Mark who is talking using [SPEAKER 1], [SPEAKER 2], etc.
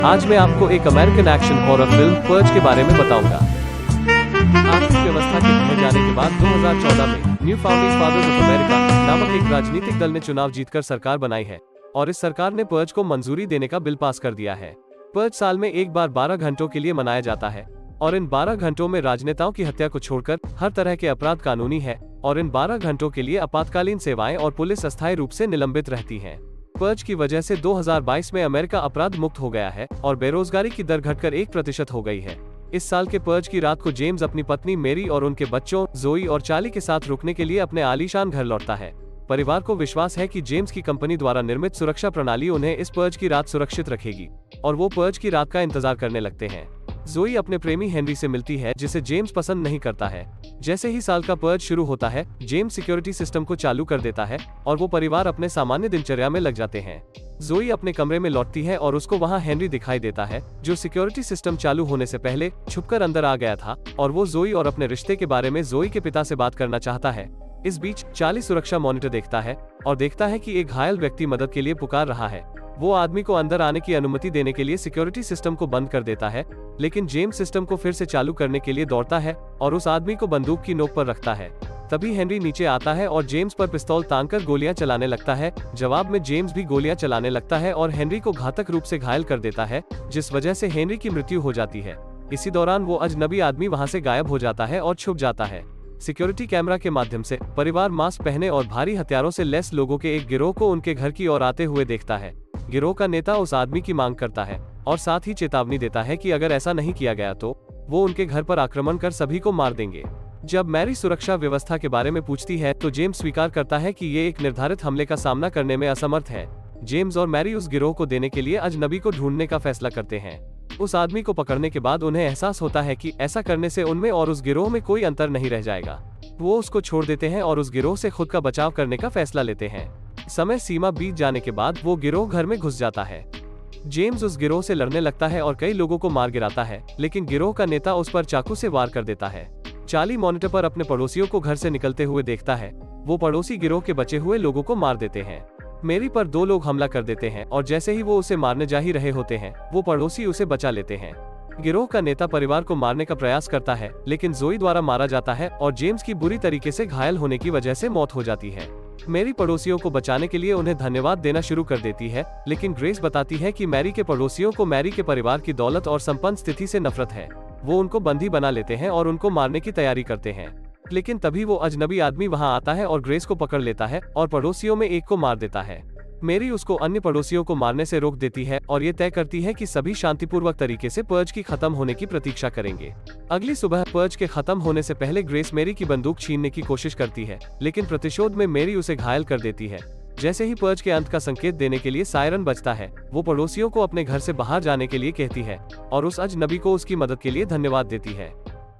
[SPEAKER 1] आज मैं आपको एक American action horror film purge के बारे में बताऊंगा। आर्थिक व्यवस्था के ढह जाने के बाद 2014 में new founding fathers of America नामक एक राजनीतिक दल ने चुनाव जीतकर सरकार बनाई है और इस सरकार ने पर्ज को मंजूरी देने का बिल पास कर दिया है। पर्ज साल में एक बार 12 घंटों के लिए मनाया जाता है और इन 12 घंटों में राजनेताओं की हत्या को छोड़कर हर तरह के अपराध कानूनी है और इन 12 घंटों के लिए आपातकालीन सेवाएं और पुलिस अस्थायी रूप से निलंबित रहती हैं। पर्ज की वजह से 2022 में अमेरिका अपराध मुक्त हो गया है और बेरोजगारी की दर घटकर 1% हो गई है। इस साल के पर्ज की रात को जेम्स अपनी पत्नी मेरी और उनके बच्चों जोई और चार्ली के साथ रुकने के लिए अपने आलीशान घर लौटता है। परिवार को विश्वास है कि जेम्स की कंपनी द्वारा निर्मित सुरक्षा प्रणाली उन्हें इस पर्ज की रात सुरक्षित रखेगी और वो पर्ज की रात का इंतजार करने लगते हैं। जोई अपने प्रेमी हेनरी से मिलती है जिसे जेम्स पसंद नहीं करता है। जैसे ही साल का पर्ज शुरू होता है, जेम्स सिक्योरिटी सिस्टम को चालू कर देता है और वो परिवार अपने सामान्य दिनचर्या में लग जाते हैं। जोई अपने कमरे में लौटती है और उसको वहाँ हेनरी दिखाई देता है जो सिक्योरिटी सिस्टम चालू होने से पहले छुपकर अंदर आ गया था और वो जोई और अपने रिश्ते के बारे में जोई के पिता से बात करना चाहता है। इस बीच चार्ली सुरक्षा मॉनिटर देखता है और देखता है कि एक घायल व्यक्ति मदद के लिए पुकार रहा है। वो आदमी को अंदर आने की अनुमति देने के लिए सिक्योरिटी सिस्टम को बंद कर देता है, लेकिन जेम्स सिस्टम को फिर से चालू करने के लिए दौड़ता है और उस आदमी को बंदूक की नोक पर रखता है। तभी हेनरी नीचे आता है और जेम्स पर पिस्तौल तानकर गोलियां चलाने लगता है। जवाब में जेम्स भी गोलियां चलाने लगता है और हेनरी को घातक रूप से घायल कर देता है, जिस वजह से हेनरी की मृत्यु हो जाती है। इसी दौरान वो अजनबी आदमी वहां से गायब हो जाता है और छुप जाता है। सिक्योरिटी कैमरा के माध्यम से परिवार मास्क पहने और भारी हथियारों से लैस लोगों के एक गिरोह को उनके घर की ओर आते हुए देखता है। गिरोह का नेता उस आदमी की मांग करता है और साथ ही चेतावनी देता है कि अगर ऐसा नहीं किया गया तो वो उनके घर पर आक्रमण कर सभी को मार देंगे। जब मैरी सुरक्षा व्यवस्था के बारे में पूछती है तो जेम्स स्वीकार करता है कि ये एक निर्धारित हमले का सामना करने में असमर्थ है। जेम्स और मैरी उस गिरोह को देने के लिए अजनबी को ढूंढने का फैसला करते हैं। उस आदमी को पकड़ने के बाद उन्हें एहसास होता है कि ऐसा करने से उनमें और उस गिरोह में कोई अंतर नहीं रह जाएगा। वो उसको छोड़ देते हैं और उस गिरोह से खुद का बचाव करने का फैसला लेते हैं। समय सीमा बीत जाने के बाद वो गिरोह घर में घुस जाता है। जेम्स उस गिरोह से लड़ने लगता है और कई लोगों को मार गिराता है, लेकिन गिरोह का नेता उस पर चाकू से वार कर देता है। चार्ली मॉनिटर पर अपने पड़ोसियों को घर से निकलते हुए देखता है। वो पड़ोसी गिरोह के बचे हुए लोगों को मार देते हैं। मेरी पर 2 लोग हमला कर देते हैं और जैसे ही वो उसे मारने जा ही रहे होते हैं, वो पड़ोसी उसे बचा लेते हैं। गिरोह का नेता परिवार को मारने का प्रयास करता है, लेकिन जोई द्वारा मारा जाता है और जेम्स की बुरी तरीके से घायल होने की वजह से मौत हो जाती है। मेरी पड़ोसियों को बचाने के लिए उन्हें धन्यवाद देना शुरू कर देती है, लेकिन ग्रेस बताती है कि मैरी के पड़ोसियों को मैरी के परिवार की दौलत और संपन्न स्थिति से नफरत है। वो उनको बंदी बना लेते हैं और उनको मारने की तैयारी करते हैं, लेकिन तभी वो अजनबी आदमी वहां आता है और ग्रेस को पकड़ लेता है और पड़ोसियों में एक को मार देता है। मेरी उसको अन्य पड़ोसियों को मारने से रोक देती है और ये तय करती है कि सभी शांतिपूर्वक तरीके से पर्ज की खत्म होने की प्रतीक्षा करेंगे। अगली सुबह पर्ज के खत्म होने से पहले ग्रेस मेरी की बंदूक छीनने की कोशिश करती है, लेकिन प्रतिशोध में मेरी उसे घायल कर देती है। जैसे ही पर्ज के अंत का संकेत देने के लिए सायरन बजता है, वो पड़ोसियों को अपने घर से बाहर जाने के लिए कहती है और उस अजनबी को उसकी मदद के लिए धन्यवाद देती है।